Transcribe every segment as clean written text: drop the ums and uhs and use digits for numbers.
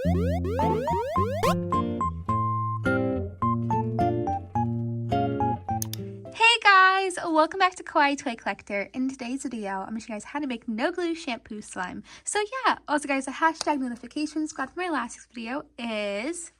Hey guys, welcome back to Kawaii Toy Collector. In today's video, I'm going to show you guys how to make no glue shampoo slime. So yeah, also guys, the hashtag notifications got from my last video is...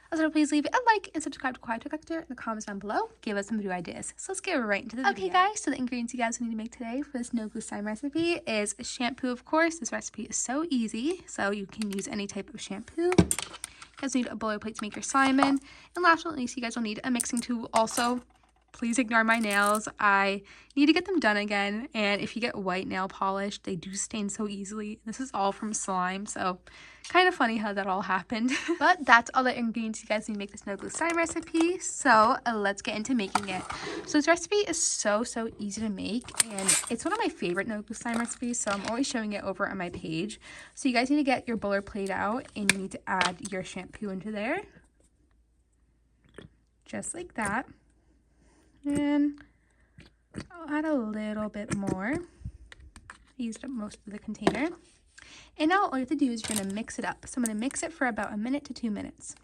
Also, please leave a like and subscribe to Kawaii Toy Collector in the comments down below. Give us some video ideas. So let's get right into the video. Okay guys, so the ingredients you guys need to make today for this no glue slime recipe is shampoo, of course. This recipe is so easy, so you can use any type of shampoo. You guys need a boiler plate to make your slime in. And last but not least, you guys will need a mixing tool. Also, please ignore my nails. I need to get them done again. And if you get white nail polish, they do stain so easily. This is all from slime, so kind of funny how that all happened. But that's all the ingredients you guys need to make this no glue slime recipe. So let's get into making it. So this recipe is so easy to make, and it's one of my favorite no glue slime recipes, so I'm always showing it over on my page. So you guys need to get your boiler plate out, and you need to add your shampoo into there. Just like that. And I'll add a little bit more. I used up most of the container. And now all you have to do is you're going to mix it up. So I'm going to mix it for about 1 minute to 2 minutes.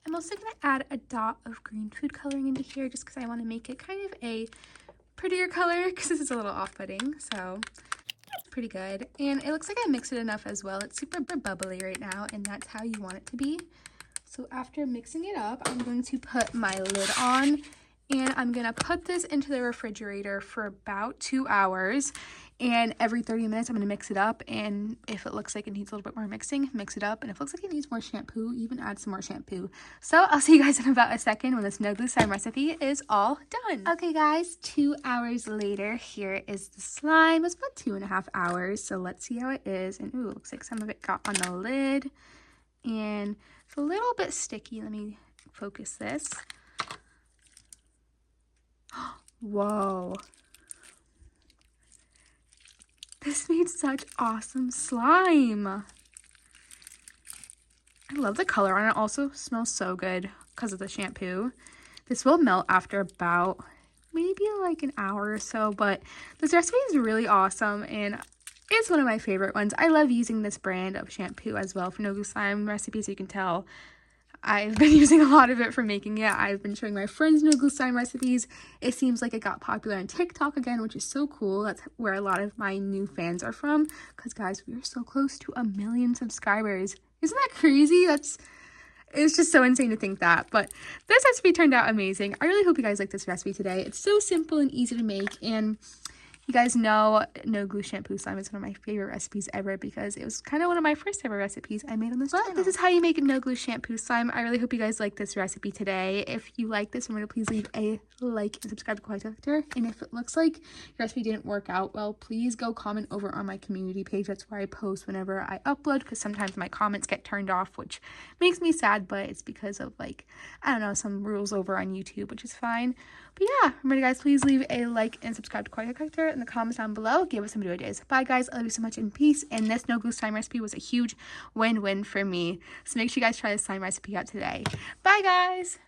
I'm also going to add a dot of green food coloring into here just because I want to make it kind of a prettier color because this is a little off-putting. So it's pretty good. And it looks like I mixed it enough as well. It's super bubbly right now, and that's how you want it to be. So after mixing it up, I'm going to put my lid on. And I'm going to put this into the refrigerator for about 2 hours. And every 30 minutes, I'm going to mix it up. And if it looks like it needs a little bit more mixing, mix it up. And if it looks like it needs more shampoo, even add some more shampoo. So I'll see you guys in about a second when this no glue slime recipe is all done. Okay guys, 2 hours later, here is the slime. It's about 2.5 hours. So let's see how it is. And ooh, it looks like some of it got on the lid. And it's a little bit sticky. Let me focus this. Whoa, this made such awesome slime. I love the color on it. Also smells so good because of the shampoo. This will melt after about maybe like an hour or so, but this recipe is really awesome and it's one of my favorite ones. I love using this brand of shampoo as well for no glue slime recipes. You can tell I've been using a lot of it for making it. I've been showing my friends no glue slime recipes. It seems like it got popular on TikTok again, which is so cool. That's where a lot of my new fans are from. Because guys, we are so close to 1 million subscribers. Isn't that crazy? It's just so insane to think that. But this recipe turned out amazing. I really hope you guys like this recipe today. It's so simple and easy to make, and you guys know no glue shampoo slime is one of my favorite recipes ever because it was kind of one of my first ever recipes I made on this channel. This is how you make a no glue shampoo slime. I really hope you guys like this recipe today. If you like this, remember to please leave a like and subscribe to Kawaii Toy Collector. And if it looks like your recipe didn't work out well, please go comment over on my community page. That's where I post whenever I upload, because sometimes my comments get turned off, which makes me sad, but it's because of, like, I don't know, some rules over on YouTube, which is fine. But yeah, remember guys, please leave a like and subscribe to Kawaii Toy Collector in the comments down below. Give us some video ideas. Bye guys, I love you so much, and peace. And this no glue slime recipe was a huge win-win for me. So make sure you guys try this slime recipe out today. Bye guys.